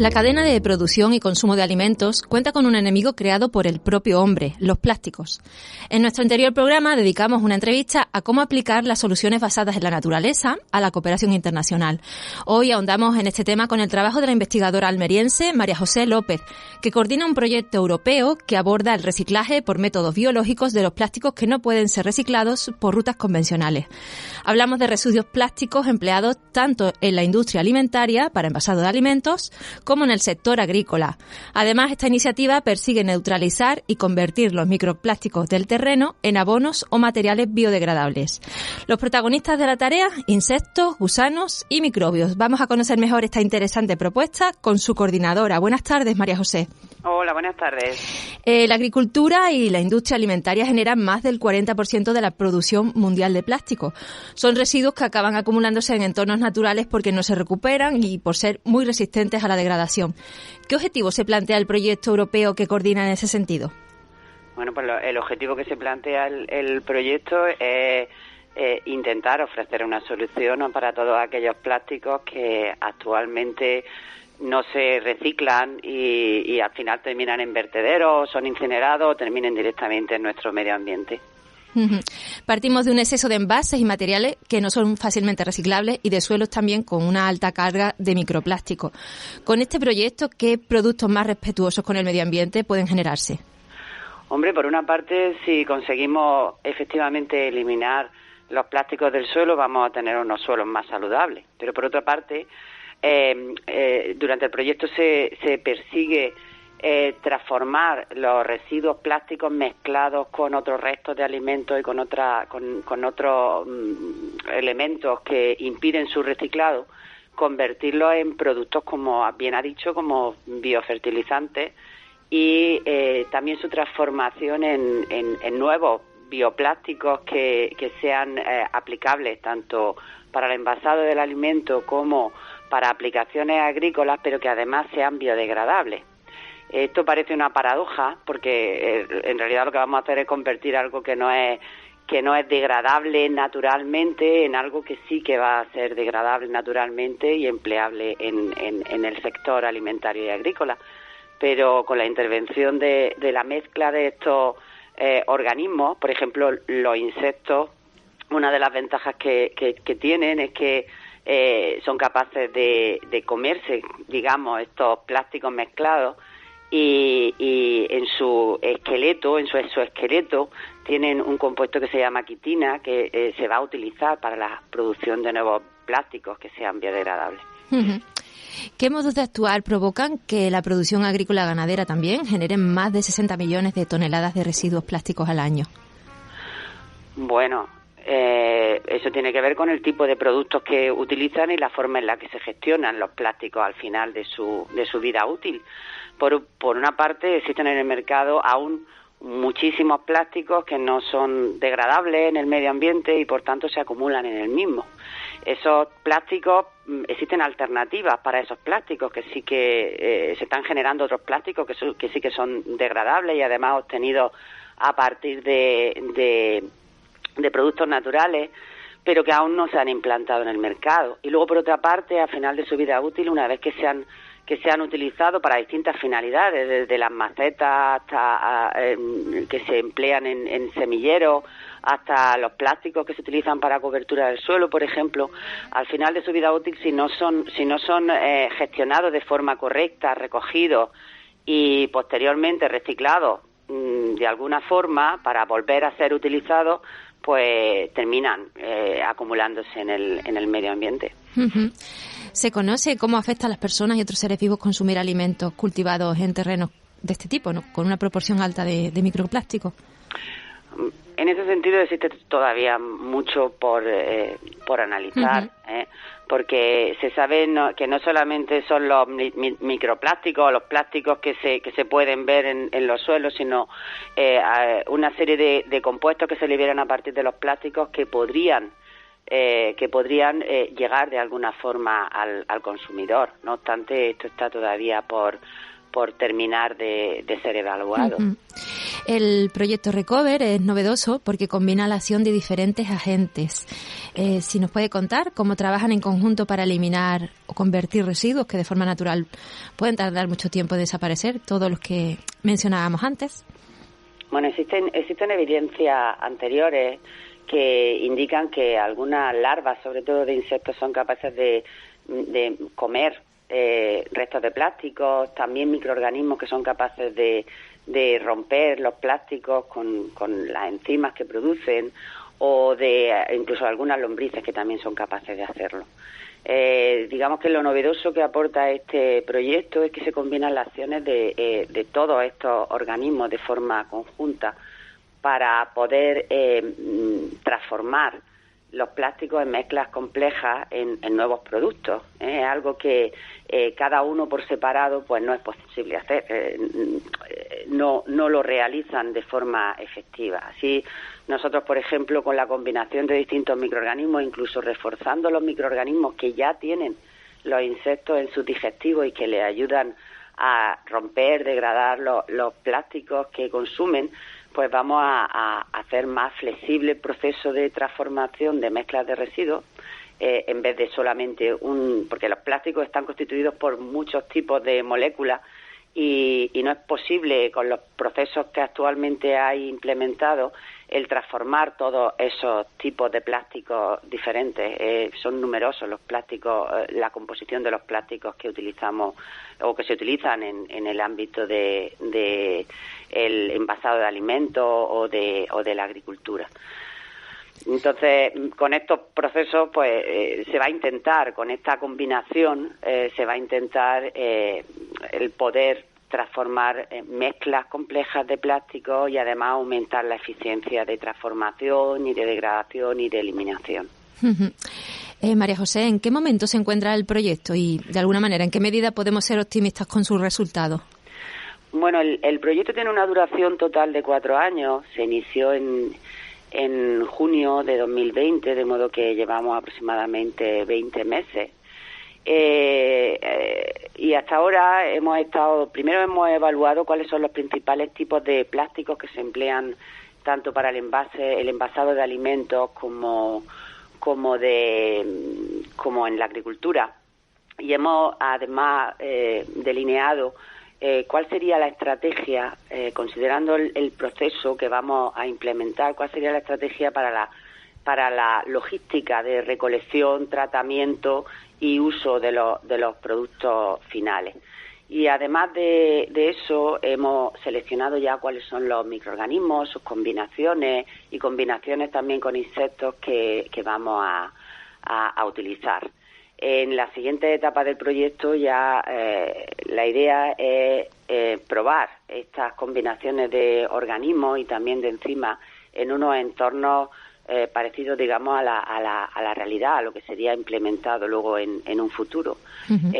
La cadena de producción y consumo de alimentos cuenta con un enemigo creado por el propio hombre, los plásticos. En nuestro anterior programa dedicamos una entrevista a cómo aplicar las soluciones basadas en la naturaleza a la cooperación internacional. Hoy ahondamos en este tema con el trabajo de la investigadora almeriense María José López, que coordina un proyecto europeo que aborda el reciclaje por métodos biológicos de los plásticos que no pueden ser reciclados por rutas convencionales. Hablamos de residuos plásticos empleados tanto en la industria alimentaria para envasado de alimentos como en el sector agrícola. Además, esta iniciativa persigue neutralizar y convertir los microplásticos del terreno en abonos o materiales biodegradables. Los protagonistas de la tarea, insectos, gusanos y microbios. Vamos a conocer mejor esta interesante propuesta con su coordinadora. Buenas tardes, María José. Hola, buenas tardes. La agricultura y la industria alimentaria generan más del 40% de la producción mundial de plástico. Son residuos que acaban acumulándose en entornos naturales porque no se recuperan y por ser muy resistentes a la degradación. ¿Qué objetivo se plantea el proyecto europeo que coordina en ese sentido? Bueno, pues el objetivo que se plantea el proyecto es intentar ofrecer una solución para todos aquellos plásticos que actualmente no se reciclan y al final terminan en vertederos, son incinerados o terminen directamente en nuestro medio ambiente. Partimos de un exceso de envases y materiales que no son fácilmente reciclables y de suelos también con una alta carga de microplástico. Con este proyecto, ¿qué productos más respetuosos con el medio ambiente pueden generarse? Hombre, por una parte, si conseguimos efectivamente eliminar los plásticos del suelo, vamos a tener unos suelos más saludables. Pero por otra parte, durante el proyecto se persigue transformar los residuos plásticos mezclados con otros restos de alimentos y con otros elementos que impiden su reciclado, convertirlos en productos, como bien ha dicho, como biofertilizantes y también su transformación en nuevos bioplásticos que sean aplicables tanto para el envasado del alimento como para aplicaciones agrícolas, pero que además sean biodegradables. Esto parece una paradoja, porque en realidad lo que vamos a hacer es convertir algo que no es degradable naturalmente en algo que sí que va a ser degradable naturalmente y empleable en el sector alimentario y agrícola. Pero con la intervención de la mezcla de estos organismos, por ejemplo, los insectos, una de las ventajas que tienen es que son capaces de comerse, digamos, estos plásticos mezclados y en su esqueleto, en su exoesqueleto, tienen un compuesto que se llama quitina que se va a utilizar para la producción de nuevos plásticos que sean biodegradables. ¿Qué modos de actuar provocan que la producción agrícola ganadera también genere más de 60 millones de toneladas de residuos plásticos al año? Bueno, eso tiene que ver con el tipo de productos que utilizan y la forma en la que se gestionan los plásticos al final de su vida útil. Por una parte, existen en el mercado aún muchísimos plásticos que no son degradables en el medio ambiente y por tanto se acumulan en el mismo. Esos plásticos, existen alternativas para esos plásticos que sí que se están generando otros plásticos que sí que son degradables y además obtenidos a partir de productos naturales, pero que aún no se han implantado en el mercado. Y luego, por otra parte, al final de su vida útil, una vez que se han utilizado para distintas finalidades, desde las macetas hasta que se emplean en semilleros, hasta los plásticos que se utilizan para cobertura del suelo, por ejemplo, al final de su vida útil, si no son gestionados de forma correcta, recogidos y posteriormente reciclados de alguna forma para volver a ser utilizados, pues terminan acumulándose en el medio ambiente. ¿Se conoce cómo afecta a las personas y otros seres vivos consumir alimentos cultivados en terrenos de este tipo, ¿no?, con una proporción alta de microplástico? En ese sentido existe todavía mucho por analizar, porque se sabe que no solamente son los microplásticos, los plásticos que se pueden ver en los suelos, sino una serie de compuestos que se liberan a partir de los plásticos que podrían llegar de alguna forma al consumidor. No obstante, esto está todavía por por terminar de ser evaluados. El proyecto Recover es novedoso porque combina la acción de diferentes agentes. Si nos puede contar cómo trabajan en conjunto para eliminar o convertir residuos que de forma natural pueden tardar mucho tiempo en desaparecer, todos los que mencionábamos antes. Bueno, existen evidencias anteriores que indican que algunas larvas, sobre todo de insectos, son capaces de comer restos de plásticos, también microorganismos que son capaces de romper los plásticos con las enzimas que producen, o incluso algunas lombrices que también son capaces de hacerlo. Digamos que lo novedoso que aporta este proyecto es que se combinan las acciones de todos estos organismos de forma conjunta para poder transformar los plásticos en mezclas complejas en nuevos productos. Es algo que cada uno por separado pues no es posible hacer, no lo realizan de forma efectiva. Así, nosotros, por ejemplo, con la combinación de distintos microorganismos, incluso reforzando los microorganismos que ya tienen los insectos en sus digestivos y que les ayudan a romper, degradar los plásticos que consumen, pues vamos a hacer más flexible el proceso de transformación de mezclas de residuos, en vez de solamente porque los plásticos están constituidos por muchos tipos de moléculas y no es posible, con los procesos que actualmente hay implementados, el transformar todos esos tipos de plásticos diferentes. Son numerosos los plásticos, la composición de los plásticos que utilizamos o que se utilizan en el ámbito de el envasado de alimentos o de la agricultura. Entonces, con estos procesos, pues se va a intentar, con esta combinación, se va a intentar el poder transformar mezclas complejas de plástico y además aumentar la eficiencia de transformación y de degradación y de eliminación. María José, ¿en qué momento se encuentra el proyecto y, de alguna manera, en qué medida podemos ser optimistas con sus resultados? Bueno, el proyecto tiene una duración total de 4 años. Se inició en junio de 2020, de modo que llevamos aproximadamente 20 meses. Y hasta ahora hemos evaluado cuáles son los principales tipos de plásticos que se emplean tanto para el envasado de alimentos como en la agricultura, y hemos además delineado cuál sería la estrategia, considerando el proceso que vamos a implementar, cuál sería la estrategia para la logística de recolección, tratamiento y uso de los productos finales. Y además de eso, hemos seleccionado ya cuáles son los microorganismos, sus combinaciones y combinaciones también con insectos que vamos a utilizar. En la siguiente etapa del proyecto ya la idea es probar estas combinaciones de organismos y también de enzimas en unos entornos parecidos, digamos, a la realidad, a lo que sería implementado luego en un futuro. Uh-huh.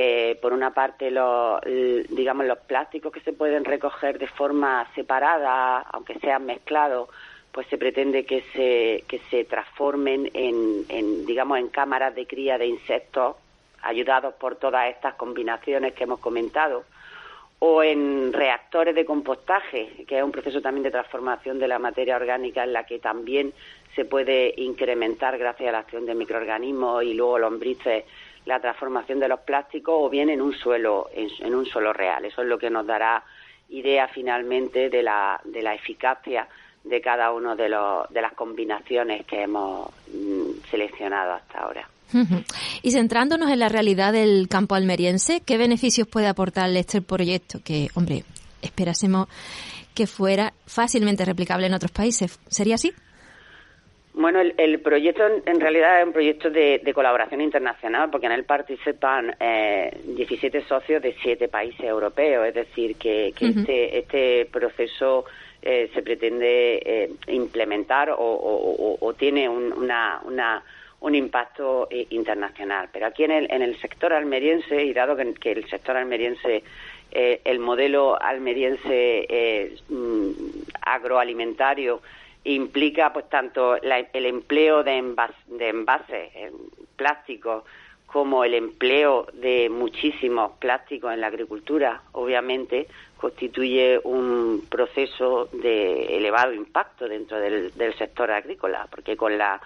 Por una parte, los plásticos que se pueden recoger de forma separada, aunque sean mezclados, pues se pretende que se transformen en cámaras de cría de insectos, ayudados por todas estas combinaciones que hemos comentado, o en reactores de compostaje, que es un proceso también de transformación de la materia orgánica en la que también se puede incrementar, gracias a la acción de microorganismos y luego lombrices, la transformación de los plásticos, o bien en un suelo real. Eso es lo que nos dará idea finalmente de la eficacia de cada uno de las combinaciones que hemos seleccionado hasta ahora. Uh-huh. Y centrándonos en la realidad del campo almeriense, ¿qué beneficios puede aportarle este proyecto? Que, hombre, esperásemos que fuera fácilmente replicable en otros países. ¿Sería así? Bueno, el proyecto en realidad es un proyecto de colaboración internacional, porque en él participan 17 socios de 7 países europeos. Es decir, que uh-huh. este proceso se pretende implementar o tiene un impacto internacional. Pero aquí en el sector almeriense, y dado que el sector almeriense, el modelo almeriense agroalimentario implica pues tanto el empleo de envases plásticos como el empleo de muchísimos plásticos en la agricultura, obviamente, constituye un proceso de elevado impacto dentro del sector agrícola, porque con la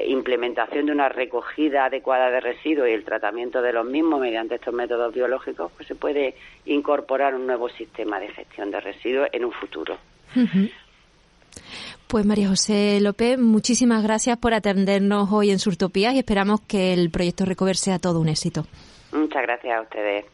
implementación de una recogida adecuada de residuos y el tratamiento de los mismos mediante estos métodos biológicos, pues se puede incorporar un nuevo sistema de gestión de residuos en un futuro. Uh-huh. Pues María José López, muchísimas gracias por atendernos hoy en Surtopías y esperamos que el proyecto Recover sea todo un éxito. Muchas gracias a ustedes.